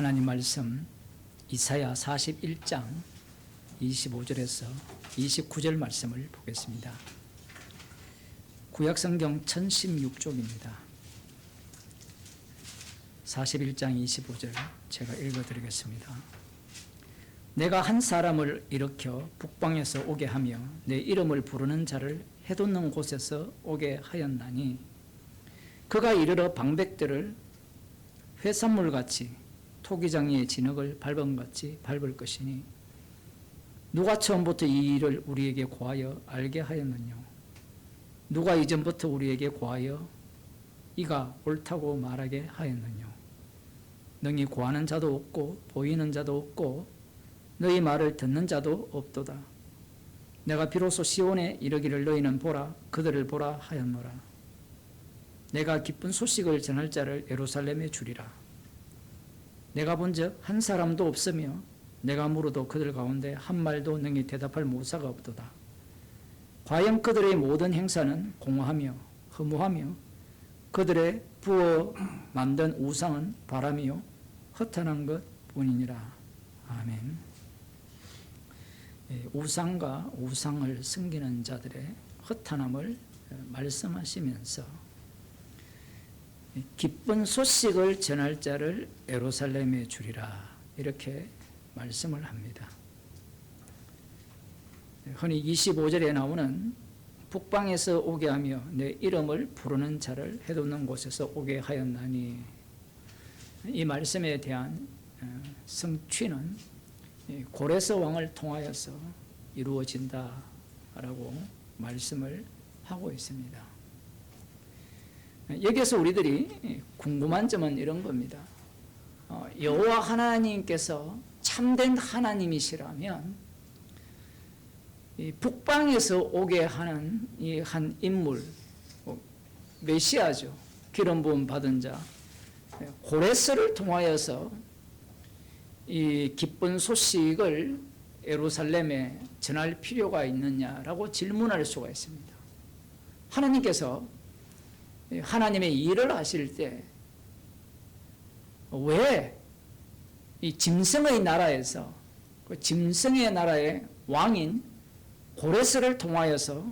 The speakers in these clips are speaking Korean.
하나님 말씀 이사야 41장 25절에서 29절 말씀을 보겠습니다. 구약성경 1016쪽입니다. 41장 25절 제가 읽어드리겠습니다. 내가 한 사람을 일으켜 북방에서 오게 하며 내 이름을 부르는 자를 해돋는 곳에서 오게 하였나니 그가 이르러 방백들을 회산물같이 토기장이의 진흙을 밟음같이 밟을 것이니 누가 처음부터 이 일을 우리에게 고하여 알게 하였느냐? 누가 이전부터 우리에게 고하여 이가 옳다고 말하게 하였느냐? 능히 고하는 자도 없고 보이는 자도 없고 너희 말을 듣는 자도 없도다. 내가 비로소 시온에 이르기를 너희는 보라 그들을 보라 하였노라. 내가 기쁜 소식을 전할 자를 예루살렘에 주리라. 내가 본즉 한 사람도 없으며 내가 물어도 그들 가운데 한 말도 능히 대답할 모사가 없도다. 과연 그들의 모든 행사는 공허하며 허무하며 그들의 부어 만든 우상은 바람이요 허탄한 것 뿐이니라. 아멘. 우상과 우상을 섬기는 자들의 허탄함을 말씀하시면서 기쁜 소식을 전할 자를 예루살렘에 주리라 이렇게 말씀을 합니다. 흔히 25절에 나오는 북방에서 오게 하며 내 이름을 부르는 자를 해돋는 곳에서 오게 하였나니 이 말씀에 대한 성취는 고레스 왕을 통하여서 이루어진다라고 말씀을 하고 있습니다. 여기에서 우리들이 궁금한 점은 이런 겁니다. 여호와 하나님께서 참된 하나님이시라면 이 북방에서 오게 하는 이 한 인물, 메시아죠. 기름 부음 받은 자 고레스를 통하여서 이 기쁜 소식을 예루살렘에 전할 필요가 있느냐라고 질문할 수가 있습니다. 하나님께서 하나님의 일을 하실 때 왜 이 짐승의 나라에서 그 짐승의 나라의 왕인 고레스를 통하여서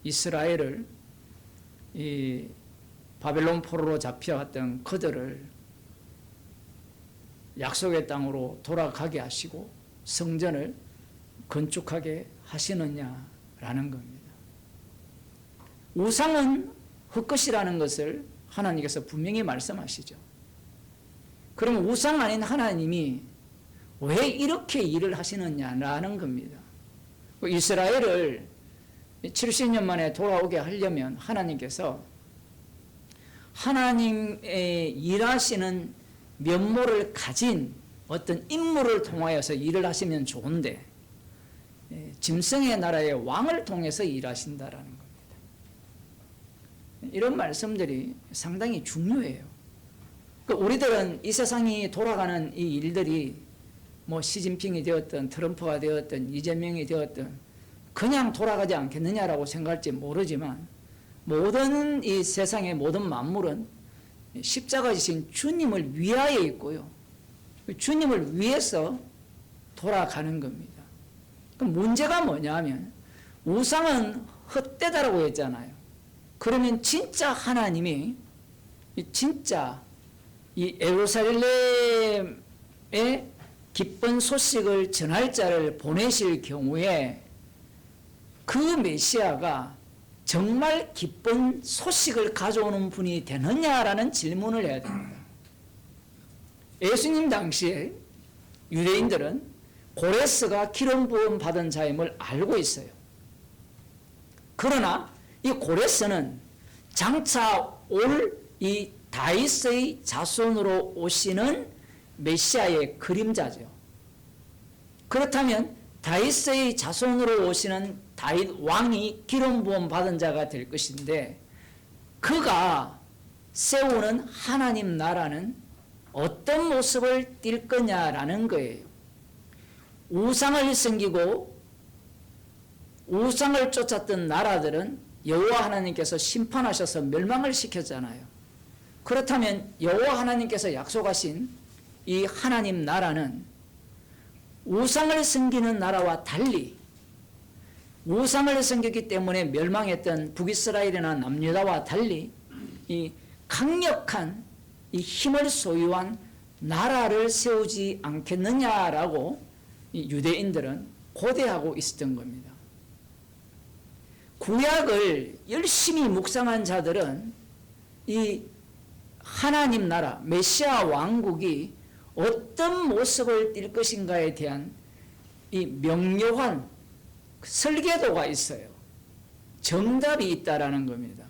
이스라엘을 이 바벨론 포로로 잡혀갔던 그들을 약속의 땅으로 돌아가게 하시고 성전을 건축하게 하시느냐라는 겁니다. 우상은 헛것이라는 것을 하나님께서 분명히 말씀하시죠. 그럼 우상 아닌 하나님이 왜 이렇게 일을 하시느냐라는 겁니다. 이스라엘을 70년 만에 돌아오게 하려면 하나님께서 하나님의 일하시는 면모를 가진 어떤 인물을 통하여서 일을 하시면 좋은데 짐승의 나라의 왕을 통해서 일하신다라는 겁니다. 이런 말씀들이 상당히 중요해요. 우리들은 이 세상이 돌아가는 이 일들이 뭐 시진핑이 되었든 트럼프가 되었든 이재명이 되었든 그냥 돌아가지 않겠느냐라고 생각할지 모르지만 모든 이 세상의 모든 만물은 십자가 지신 주님을 위하여 있고요. 주님을 위해서 돌아가는 겁니다. 그럼 문제가 뭐냐면 우상은 헛되다라고 했잖아요. 그러면 진짜 하나님이 진짜 이 예루살렘에 기쁜 소식을 전할 자를 보내실 경우에 그 메시아가 정말 기쁜 소식을 가져오는 분이 되느냐라는 질문을 해야 됩니다. 예수님 당시에 유대인들은 고레스가 기름 부음 받은 자임을 알고 있어요. 그러나 이 고레스는 장차 올 이 다윗의 자손으로 오시는 메시아의 그림자죠. 그렇다면 다윗의 자손으로 오시는 다윗 왕이 기름 부음 받은 자가 될 것인데 그가 세우는 하나님 나라는 어떤 모습을 띌 거냐라는 거예요. 우상을 섬기고 우상을 쫓았던 나라들은 여호와 하나님께서 심판하셔서 멸망을 시켰잖아요. 그렇다면 여호와 하나님께서 약속하신 이 하나님 나라는 우상을 섬기는 나라와 달리 우상을 섬겼기 때문에 멸망했던 북이스라엘이나 남유다와 달리 이 강력한 이 힘을 소유한 나라를 세우지 않겠느냐라고 이 유대인들은 고대하고 있었던 겁니다. 구약을 열심히 묵상한 자들은 이 하나님 나라 메시아 왕국이 어떤 모습을 띌 것인가에 대한 이 명료한 설계도가 있어요. 정답이 있다라는 겁니다.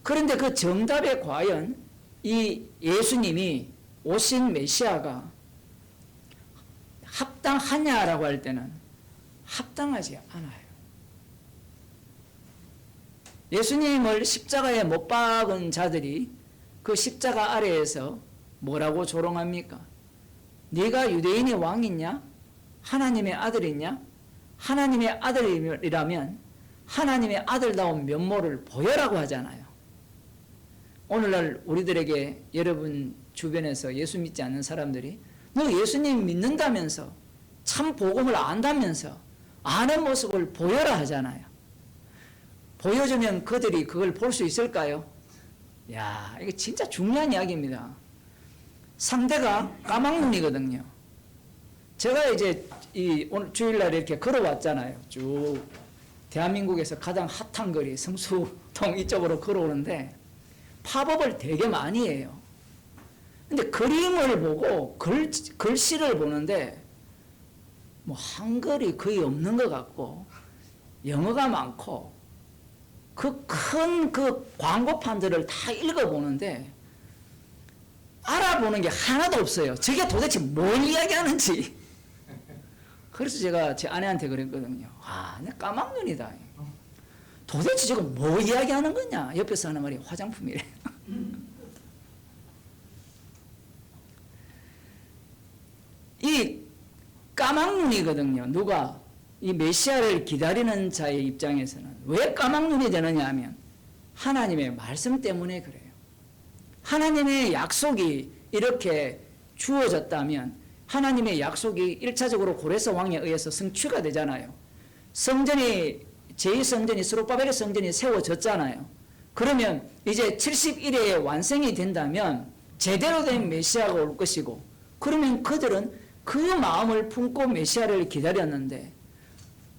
그런데 그 정답에 과연 이 예수님이 오신 메시아가 합당하냐라고 할 때는 합당하지 않아요. 예수님을 십자가에 못 박은 자들이 그 십자가 아래에서 뭐라고 조롱합니까? 네가 유대인의 왕이냐? 하나님의 아들이냐? 하나님의 아들이라면 하나님의 아들다운 면모를 보여라고 하잖아요. 오늘날 우리들에게 여러분 주변에서 예수 믿지 않는 사람들이 너 예수님 믿는다면서 참 복음을 안다면서 아는 모습을 보여라 하잖아요. 보여주면 그들이 그걸 볼 수 있을까요? 야, 이게 진짜 중요한 이야기입니다. 상대가 까막눈이거든요. 제가 이제 오늘 주일날 이렇게 걸어왔잖아요. 쭉 대한민국에서 가장 핫한 거리 성수동 이쪽으로 걸어오는데 팝업을 되게 많이 해요. 근데 그림을 보고 글씨를 보는데 뭐 한글이 거의 없는 것 같고 영어가 많고 그 큰 그 광고판들을 다 읽어보는데 알아보는 게 하나도 없어요. 저게 도대체 뭘 이야기하는지. 그래서 제가 제 아내한테 그랬거든요. 아, 내 까막눈이다. 도대체 저거 뭐 이야기하는 거냐? 옆에서 하는 말이 화장품이래. 이 까막눈이거든요. 누가 이 메시아를 기다리는 자의 입장에서는 왜 까막눈이 되느냐 하면 하나님의 말씀 때문에 그래요. 하나님의 약속이 이렇게 주어졌다면 하나님의 약속이 1차적으로 고레스 왕에 의해서 성취가 되잖아요. 성전이 제2성전이 스룹바벨의 성전이 세워졌잖아요. 그러면 이제 70일에 완성이 된다면 제대로 된 메시아가 올 것이고 그러면 그들은 그 마음을 품고 메시아를 기다렸는데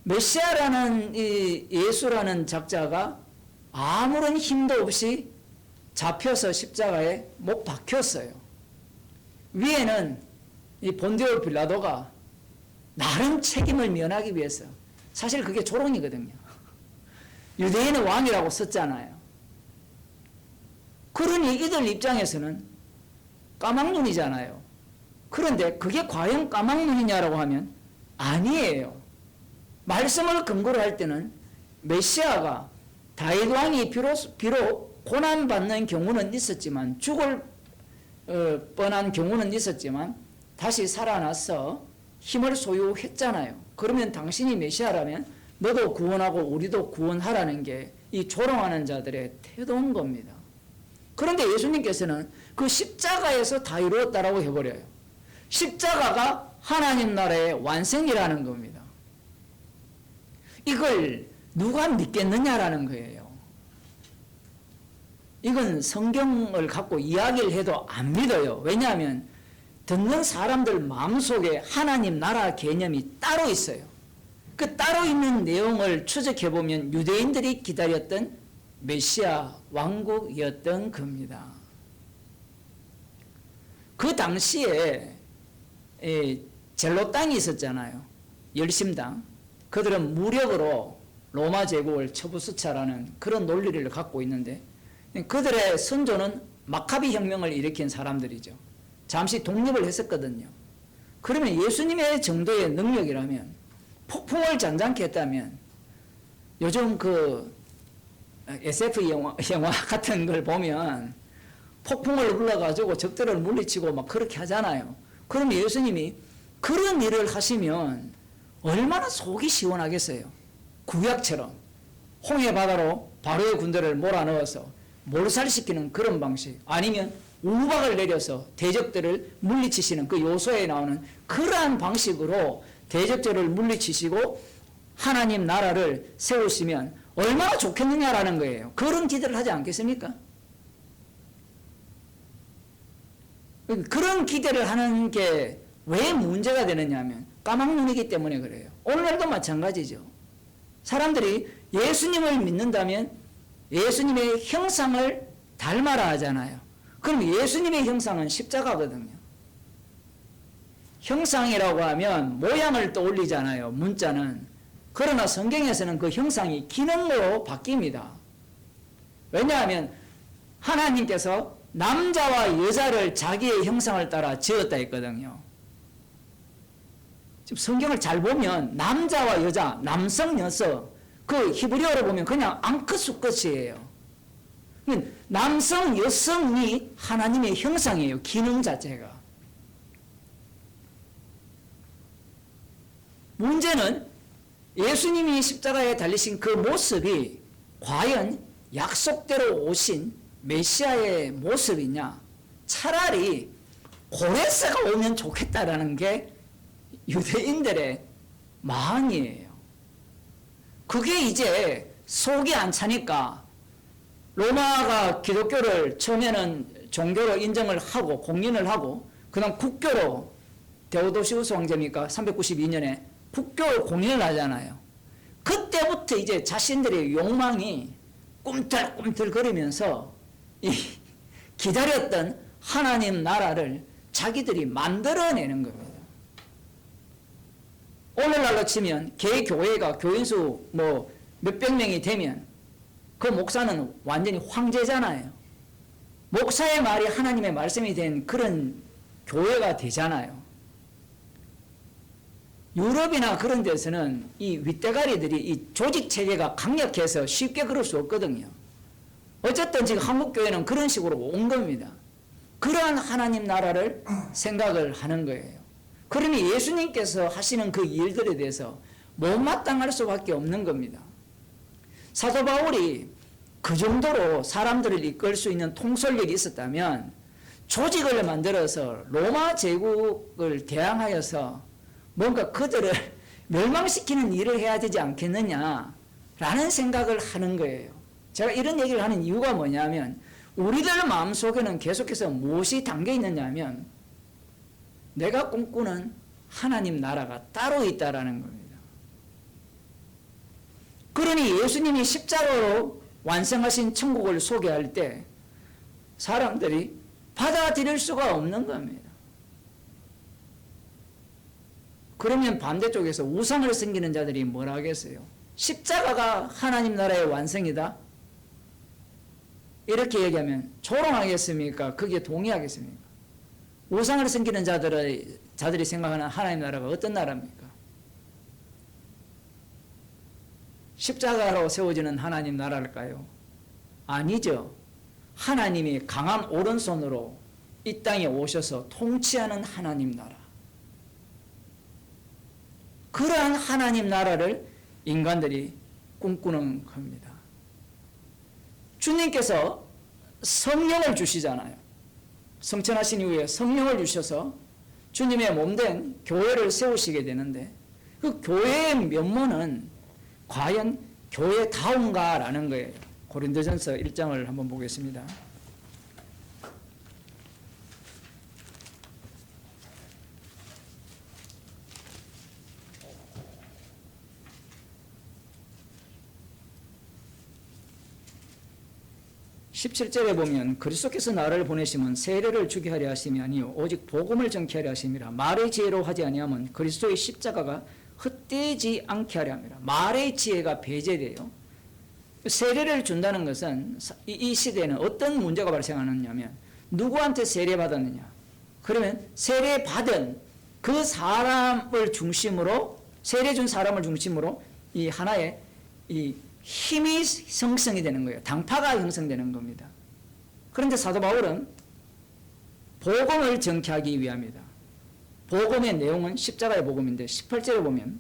메시아라는 이 예수라는 작자가 아무런 힘도 없이 잡혀서 십자가에 못 박혔어요. 위에는 이 본디오 빌라도가 나름 책임을 면하기 위해서 사실 그게 조롱이거든요. 유대인의 왕이라고 썼잖아요. 그러니 이들 입장에서는 까막눈이잖아요. 그런데 그게 과연 까막눈이냐라고 하면 아니에요. 말씀을 근거로 할 때는 메시아가 다윗 왕이 비록 고난받는 경우는 있었지만 죽을 뻔한 경우는 있었지만 다시 살아나서 힘을 소유했잖아요. 그러면 당신이 메시아라면 너도 구원하고 우리도 구원하라는 게 이 조롱하는 자들의 태도인 겁니다. 그런데 예수님께서는 그 십자가에서 다 이루었다라고 해버려요. 십자가가 하나님 나라의 완성이라는 겁니다. 이걸 누가 믿겠느냐라는 거예요. 이건 성경을 갖고 이야기를 해도 안 믿어요. 왜냐하면 듣는 사람들 마음속에 하나님 나라 개념이 따로 있어요. 그 따로 있는 내용을 추적해보면 유대인들이 기다렸던 메시아 왕국이었던 겁니다. 그 당시에 젤로 땅이 있었잖아요. 열심당. 그들은 무력으로 로마 제국을 처부수차라는 그런 논리를 갖고 있는데 그들의 선조는 마카비 혁명을 일으킨 사람들이죠. 잠시 독립을 했었거든요. 그러면 예수님의 정도의 능력이라면 폭풍을 잔잔케 했다면 요즘 그 SF 영화 같은 걸 보면 폭풍을 불러가지고 적들을 물리치고 막 그렇게 하잖아요. 그럼 예수님이 그런 일을 하시면 얼마나 속이 시원하겠어요. 구약처럼 홍해 바다로 바로의 군대를 몰아넣어서 몰살시키는 그런 방식, 아니면 우박을 내려서 대적들을 물리치시는 그 요소에 나오는 그러한 방식으로 대적들을 물리치시고 하나님 나라를 세우시면 얼마나 좋겠느냐라는 거예요. 그런 기대를 하지 않겠습니까? 그런 기대를 하는 게 왜 문제가 되느냐 하면 까막눈이기 때문에 그래요. 오늘날도 마찬가지죠. 사람들이 예수님을 믿는다면 예수님의 형상을 닮아라 하잖아요. 그럼 예수님의 형상은 십자가거든요. 형상이라고 하면 모양을 떠올리잖아요. 문자는. 그러나 성경에서는 그 형상이 기능으로 바뀝니다. 왜냐하면 하나님께서 남자와 여자를 자기의 형상을 따라 지었다 했거든요. 지금 성경을 잘 보면 남자와 여자, 남성, 여성, 그 히브리어로 보면 그냥 앙크수 끝이에요. 남성, 여성이 하나님의 형상이에요. 기능 자체가. 문제는 예수님이 십자가에 달리신 그 모습이 과연 약속대로 오신 메시아의 모습이냐? 차라리 고레스가 오면 좋겠다라는 게 유대인들의 마음이에요. 그게 이제 속이 안 차니까 로마가 기독교를 처음에는 종교로 인정을 하고 공인을 하고 그다음 국교로 데오도시우스 왕제입니까? 392년에 국교 공인을 하잖아요. 그때부터 이제 자신들의 욕망이 꿈틀꿈틀거리면서 이 기다렸던 하나님 나라를 자기들이 만들어내는 겁니다. 오늘날로 치면 개교회가 교인수 뭐 몇백 명이 되면 그 목사는 완전히 황제잖아요. 목사의 말이 하나님의 말씀이 된 그런 교회가 되잖아요. 유럽이나 그런 데서는 이 윗대가리들이 이 조직 체계가 강력해서 쉽게 그럴 수 없거든요. 어쨌든 지금 한국 교회는 그런 식으로 온 겁니다. 그러한 하나님 나라를 생각을 하는 거예요. 그러니 예수님께서 하시는 그 일들에 대해서 못마땅할 수밖에 없는 겁니다. 사도 바울이 그 정도로 사람들을 이끌 수 있는 통솔력이 있었다면 조직을 만들어서 로마 제국을 대항하여서 뭔가 그들을 멸망시키는 일을 해야 되지 않겠느냐라는 생각을 하는 거예요. 제가 이런 얘기를 하는 이유가 뭐냐면 우리들 마음속에는 계속해서 무엇이 담겨 있느냐 하면 내가 꿈꾸는 하나님 나라가 따로 있다라는 겁니다. 그러니 예수님이 십자가로 완성하신 천국을 소개할 때 사람들이 받아들일 수가 없는 겁니다. 그러면 반대쪽에서 우상을 섬기는 자들이 뭐라 하겠어요? 십자가가 하나님 나라의 완성이다? 이렇게 얘기하면 조롱하겠습니까? 그게 동의하겠습니까? 우상을 섬기는 자들이 생각하는 하나님 나라가 어떤 나라입니까? 십자가로 세워지는 하나님 나라일까요? 아니죠. 하나님이 강한 오른손으로 이 땅에 오셔서 통치하는 하나님 나라. 그러한 하나님 나라를 인간들이 꿈꾸는 겁니다. 주님께서 성령을 주시잖아요. 성천하신 이후에 성령을 주셔서 주님의 몸된 교회를 세우시게 되는데 그 교회의 면모는 과연 교회다운가라는 거예요. 고린도전서 1장을 한번 보겠습니다. 17절에 보면 그리스도께서 나를 보내심은 세례를 주게 하려 하심이 아니요 오직 복음을 전케 하려 하심이라. 말의 지혜로 하지 아니하면 그리스도의 십자가가 헛되지 않게 하려 함이라. 말의 지혜가 배제돼요. 세례를 준다는 것은 이 시대에는 어떤 문제가 발생하느냐면 누구한테 세례 받았느냐. 그러면 세례 받은 그 사람을 중심으로 세례 준 사람을 중심으로 이 하나의 이 힘이 형성이 되는 거예요. 당파가 형성되는 겁니다. 그런데 사도 바울은 복음을 정케하기 위함이다. 복음의 내용은 십자가의 복음인데 18절에 보면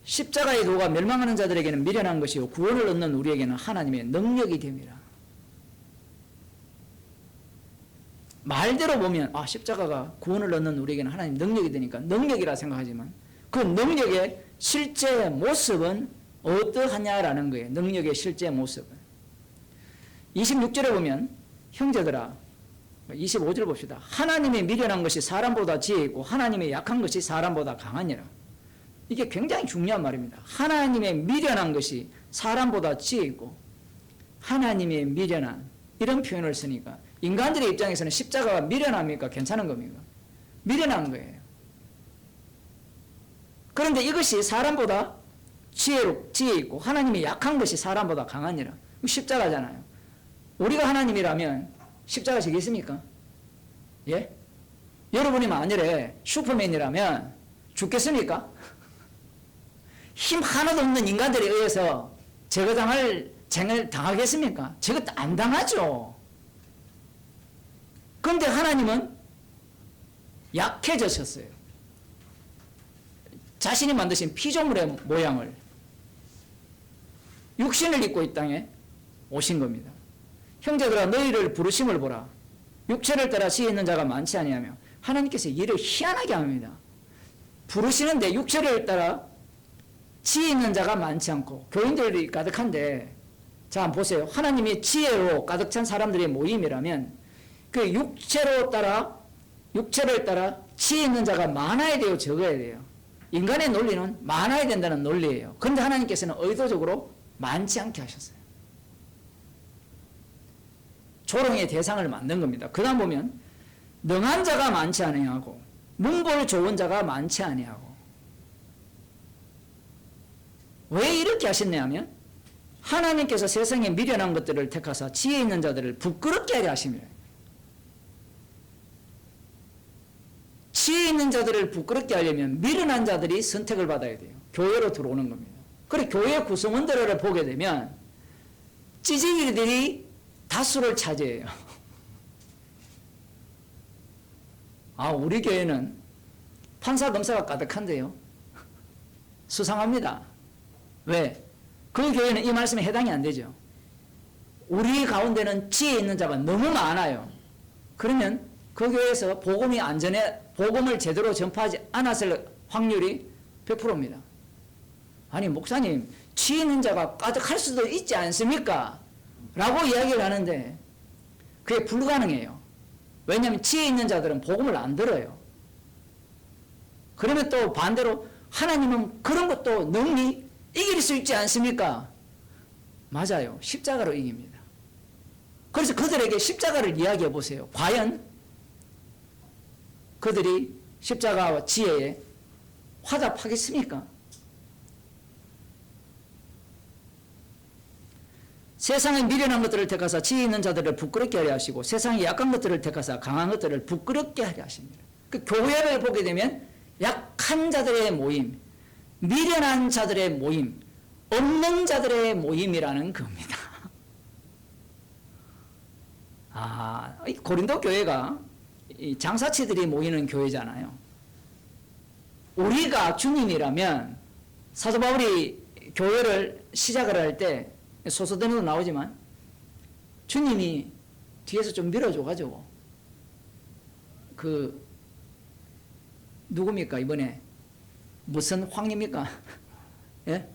십자가의 도가 멸망하는 자들에게는 미련한 것이요 구원을 얻는 우리에게는 하나님의 능력이 됨이라. 말대로 보면 십자가가 구원을 얻는 우리에게는 하나님 능력이 되니까 능력이라 생각하지만 그 능력의 실제 모습은 어떠하냐라는 거예요. 능력의 실제 모습은. 26절에 보면 형제들아 25절 봅시다. 하나님의 미련한 것이 사람보다 지혜 있고 하나님의 약한 것이 사람보다 강하니라. 이게 굉장히 중요한 말입니다. 하나님의 미련한 것이 사람보다 지혜 있고 하나님의 미련한 이런 표현을 쓰니까 인간들의 입장에서는 십자가가 미련합니까? 괜찮은 겁니까? 미련한 거예요. 그런데 이것이 사람보다 지혜 있고 하나님의 약한 것이 사람보다 강하니라. 십자가잖아요. 우리가 하나님이라면 십자가 지겠습니까? 예? 여러분이 만일에 슈퍼맨이라면 죽겠습니까? 힘 하나도 없는 인간들에 의해서 쟁을 당하겠습니까? 저것도 안 당하죠. 그런데 하나님은 약해졌었어요. 자신이 만드신 피조물의 모양을 육신을 입고 이 땅에 오신 겁니다. 형제들아 너희를 부르심을 보라. 육체를 따라 지혜 있는 자가 많지 아니하며 하나님께서 일을 희한하게 합니다. 부르시는데 육체를 따라 지혜 있는 자가 많지 않고 교인들이 가득한데 자 한번 보세요. 하나님이 지혜로 가득 찬 사람들의 모임이라면 그 육체를 따라 지혜 있는 자가 많아야 돼요, 적어야 돼요. 인간의 논리는 많아야 된다는 논리예요. 그런데 하나님께서는 의도적으로 많지 않게 하셨어요. 조롱의 대상을 만든 겁니다. 그 다음 보면 능한 자가 많지 아니하고 문벌 좋은 자가 많지 아니하고 왜 이렇게 하셨냐 하면 하나님께서 세상에 미련한 것들을 택하사 지혜 있는 자들을 부끄럽게 하려 하십니다. 지혜 있는 자들을 부끄럽게 하려면 미련한 자들이 선택을 받아야 돼요. 교회로 들어오는 겁니다. 그래 교회 구성원들을 보게 되면 찌질이들이 다수를 차지해요. 우리 교회는 판사 검사가 가득한데요. 수상합니다. 왜? 그 교회는 이 말씀에 해당이 안 되죠. 우리 가운데는 지혜 있는 자가 너무 많아요. 그러면 그 교회에서 복음을 제대로 전파하지 않았을 확률이 100%입니다. 아니 목사님 지혜 있는 자가 가득할 수도 있지 않습니까? 라고 이야기를 하는데 그게 불가능해요. 왜냐하면 지혜 있는 자들은 복음을 안 들어요. 그러면 또 반대로 하나님은 그런 것도 능히 이길 수 있지 않습니까? 맞아요. 십자가로 이깁니다. 그래서 그들에게 십자가를 이야기해 보세요. 과연 그들이 십자가와 지혜에 화답하겠습니까? 세상의 미련한 것들을 택하사 지혜 있는 자들을 부끄럽게 하려 하시고 세상의 약한 것들을 택하사 강한 것들을 부끄럽게 하려 하십니다. 그 교회를 보게 되면 약한 자들의 모임, 미련한 자들의 모임, 없는 자들의 모임이라는 겁니다. 이 고린도 교회가 이 장사치들이 모이는 교회잖아요. 우리가 주님이라면 사도 바울이 교회를 시작을 할 때 소서대로도 나오지만 주님이 뒤에서 좀 밀어줘가지고 누굽니까 이번에 무슨 황입니까? 예?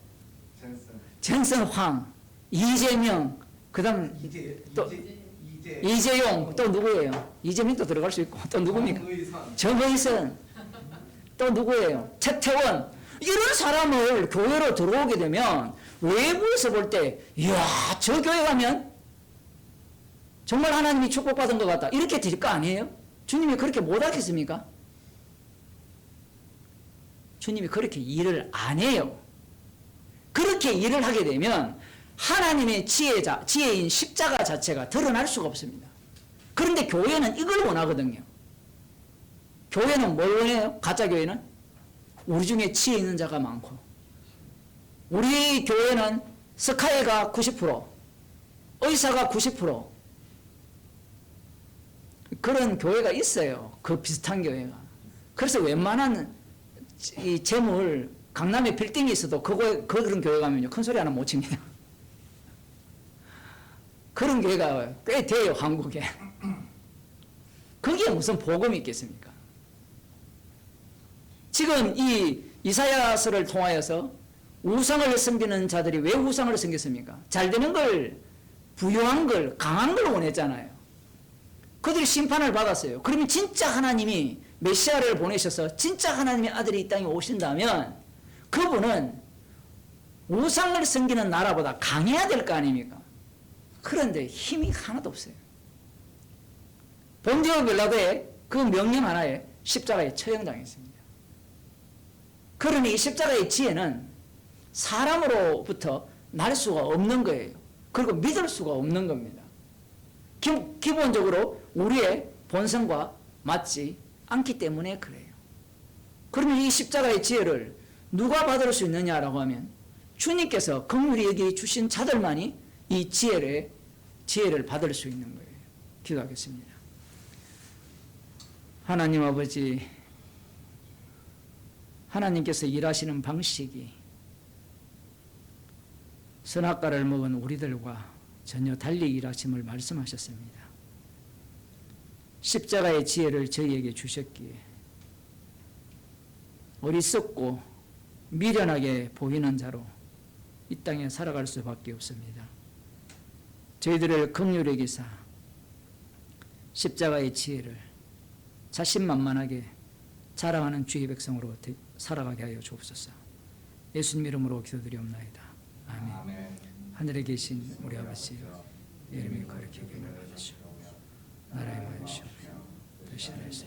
젠슨 황, 이재명, 그 다음 또 이재용, 또 누구예요? 이재명도 들어갈 수 있고 또 누굽니까? 정의선, 또 누구예요? 최태원. 이런 사람을 교회로 들어오게 되면 외부에서 볼 때 이야 저 교회 가면 정말 하나님이 축복받은 것 같다 이렇게 될 거 아니에요? 주님이 그렇게 못하겠습니까? 주님이 그렇게 일을 안 해요. 그렇게 일을 하게 되면 하나님의 지혜인 십자가 자체가 드러날 수가 없습니다. 그런데 교회는 이걸 원하거든요. 교회는 뭘 원해요? 가짜 교회는? 우리 중에 지혜 있는 자가 많고 우리 교회는 스카이가 90%, 의사가 90% 그런 교회가 있어요. 그 비슷한 교회가. 그래서 웬만한 이 재물 강남에 빌딩이 있어도 그런 교회 가면요 큰 소리 하나 못 칩니다. 그런 교회가 꽤 돼요 한국에. 그 거기에 무슨 복음이 있겠습니까? 지금 이 이사야서를 통하여서 우상을 섬기는 자들이 왜 우상을 섬겼습니까? 잘 되는 걸, 부유한 걸, 강한 걸 원했잖아요. 그들이 심판을 받았어요. 그러면 진짜 하나님이 메시아를 보내셔서 진짜 하나님의 아들이 이 땅에 오신다면 그분은 우상을 섬기는 나라보다 강해야 될 거 아닙니까? 그런데 힘이 하나도 없어요. 본디오 빌라도의 그 명령 하나에 십자가에 처형당했습니다. 그러니 이 십자가의 지혜는 사람으로부터 날 수가 없는 거예요. 그리고 믿을 수가 없는 겁니다. 기본적으로 우리의 본성과 맞지 않기 때문에 그래요. 그러면 이 십자가의 지혜를 누가 받을 수 있느냐라고 하면 주님께서 긍휼히 여기 주신 자들만이 이 지혜를 받을 수 있는 거예요. 기도하겠습니다. 하나님 아버지, 하나님께서 일하시는 방식이 선악과를 먹은 우리들과 전혀 달리 일하심을 말씀하셨습니다. 십자가의 지혜를 저희에게 주셨기에 어리석고 미련하게 보이는 자로 이 땅에 살아갈 수밖에 없습니다. 저희들을 긍휼히 여기사 십자가의 지혜를 자신만만하게 자랑하는 주의 백성으로 살아가게 하여 주옵소서. 예수님 이름으로 기도드리옵나이다. 아멘. 하늘에 계신 우리 아버지, 이름이 거룩히 여김을 받으시오. 나라의 마시옵며 뜻이 하늘에서